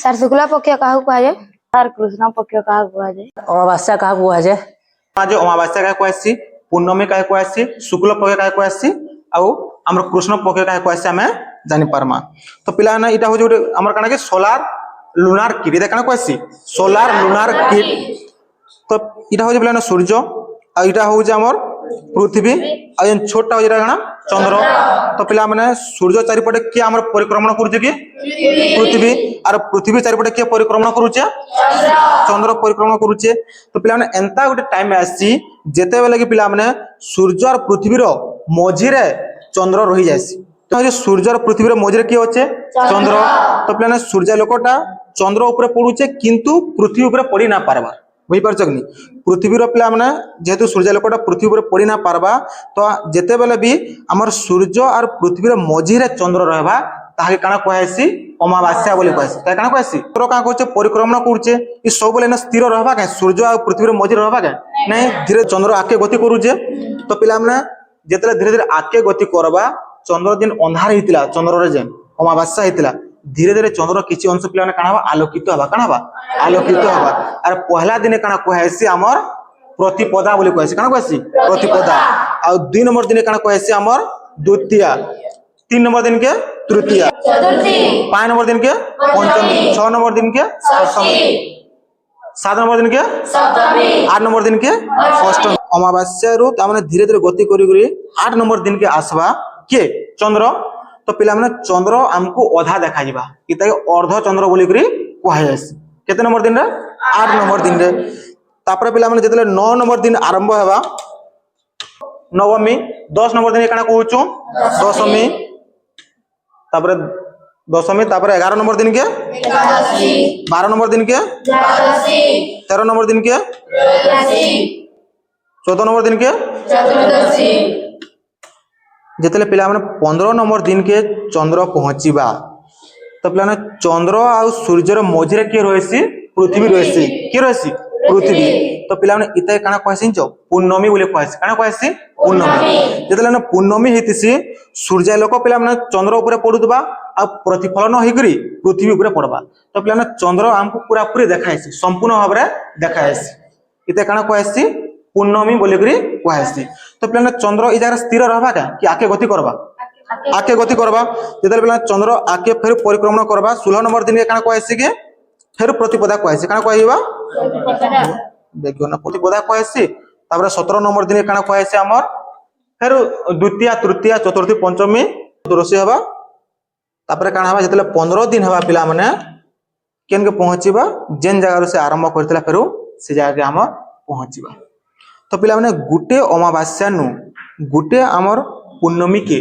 sir Shukla पक्ष क्या कहुए sir Krishna पक्ष क्या कहुए अमावास्या क्या कहुए आज अमावास्या क्या कहसी पूर्णमी क्या कहसी शुक्ल पक्ष क्या कहसी आम कृष्ण पक्ष क्या कहसी आम जानी पार्मा तो पिला इटा हूँ गोटे आम कण कि सोलार लुनार किट इटा कण कहसी सोलार लुनार किट तो इटा हूँ पिला सूर्य आईटा हूँ आमर पृथ्वी आन छोटा हूँ कण चंद्र तो पिला माने सूर्य चारिपटे किए आम परिक्रमण करुचे कि पृथ्वी और पृथ्वी चारिपटे किए परिक्रमण करुचे चंद्र परिक्रमण करुचे तो पिला माने एंता गोटे टाइम आसी जेते बेले कि पिला माने सूर्य और पृथ्वी रो मझिरे चंद्र रही जायसी तो सूर्य और पृथ्वी रो मझिरे किए होचे चंद्र तो पिला माने सूर्य लोकटा चंद्र ऊपर पड़ुचे किंतु पृथ्वी ऊपर पड़ी ना पारबा बुझी पारछ कि पृथ्वी पिला माने जेहेतु सूर्य लोकटा पृथ्वी ऊपर पड़ी ना पारबा तो जेते बेले भी हमर सूर्य और पृथ्वी मझिरे चंद्र रहबा ताके काना कहसी अमावास्या बोली कहसी ताके काना कहसी चंद्र का कहचे परिक्रमण करूचे ई सब बोले ना स्थिर रहबा के सूर्य और पृथ्वी मझिरे रहबा के नहीं धीरे चंद्र आके गति करूचे तो पिला माने जेतले धीरे धीरे आके गति करबा चंद्र दिन अंधार हितिला चंद्र रे जे अमावास्या हितिला धीरे धीरे चंद्र किछि अंश पिला काना हबा आलोकित हबा काना हबा आलोकित हबा अरे पहला दिन काना कहसी हमर प्रतिपदा बोली कहसी काना कहसी प्रतिपदा आ 2 नंबर दिन काना कहसी हमर द्वितीया 3 नंबर दिन के तृतीया चतुर्थी 5 नंबर दिन के पंचमी 6 नंबर दिन के षष्ठी 7 नंबर दिन के सप्तमी 8 नंबर दिन के अष्टमी अमावास्या रु तामाने धीरे धीरे गति करी करी 8 नंबर दिन के आसबा के चंद्र तो पिला माने चंद्र हमको अधा देखा जिबा इता अर्ध चंद्र बोली करी कहै जायसी केते नंबर दिन रे 8 नंबर दिन रे तापर पिला माने जेतले 9 नंबर दिन आरंभ हेबा नवमी 10 नंबर दिन काना कहूचो दशमी तापर दशमी तापर 11 नंबर दिन के एकादशी 12 नंबर दिन के द्वादशी 13 नंबर दिन के त्रयोदशी 14 नंबर दिन के चतुर्दशी जेतले पिला माने 15 नंबर दिन के चंद्र पहुंचीबा तो पिला चंद्र आ सूर्यर मझिरे के रहसी पृथ्वी रहसी के रहसी पृथ्वी तो पिला माने इते काना कहसी पूर्णमी बोले कहसी काना कहसी पूर्णमी जेतले पूर्णमी हेतिसी सूर्य लोक पिला माने चंद्र ऊपर पडुतबा आ प्रतिफलन होइकरी पृथ्वी ऊपर पड़बा तो पिला माने चंद्र हमको पूरा पूरी देखाइसी संपूर्ण भाबरे देखाइसी इते काना कहसी पूर्णमी बोली करी कहसी तो पिला चंद्र ई जगह स्थिर रहबा का कि आके गति करबा आके गति करबा जेतले पिला चंद्र आके फिर परिक्रमण करबा 16 नंबर दिन के काना कहसी के फिर प्रतिपदा कहसी काना कहइबा देखियो ना प्रतिपदा कहसी तापर 17 नंबर दिन काना कहसी हमर फिर द्वितीय तृतीय चतुर्थी पंचमी चतुर्दशी हबा तापर काना हबा जेतले 15 दिन हबा पिला माने केन के पहुंचीबा जेन जगह से आरंभ करथिला फेरो से जगह के हम पहुंचीबा तो पिला माने गुटे अमावास्या नु गुटे हमर पूर्णमी के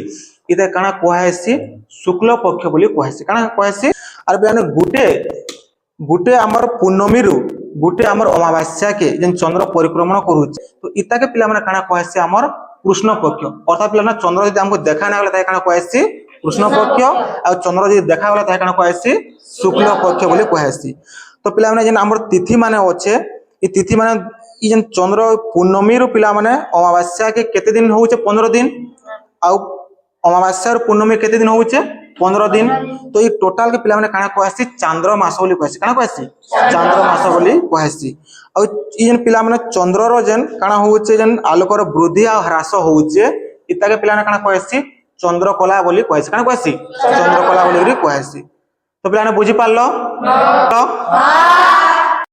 इते काना कहसी शुक्ल पक्ष बोली कहसी काना कहसी अरे पिला गुटे गुटे हमर पूर्णमी रु गुटे हमर अमावास्या के जेन चंद्र परिक्रमण करूछ तो इता के पिला माने काना कहसी हमर कृष्ण पक्ष अर्थात पिला चंद्र जदि हमको देखा ना गला ताय काना कहसी कृष्ण पक्ष आ चंद्र जदि देखा गला ताय काना कहसी शुक्ल पक्ष बोली कहसी तो पिला माने जेन हमर तिथि माने होचे ई तिथि माने ई जेन चंद्र पूर्णमी रु पिला माने अमावास्या के केते दिन होउचे 15 दिन आ अमावास्या और पूर्णमी केते दिन होउचे 15 दिन तो ई टोटल के पिला माने काना कहसी चांद्र मास बोली कहसी काना कहसी चांद्र मास बोली कहसी आ ई जेन पिला माने चंद्र रो जेन काना होउचे जेन आलोकर वृद्धि आ ह्रास होउचे इता के पिला माने काना कहसी चंद्रकला बोली कहसी काना कहसी चंद्रकला बोली कहसी तो पिला माने बुझी पारलो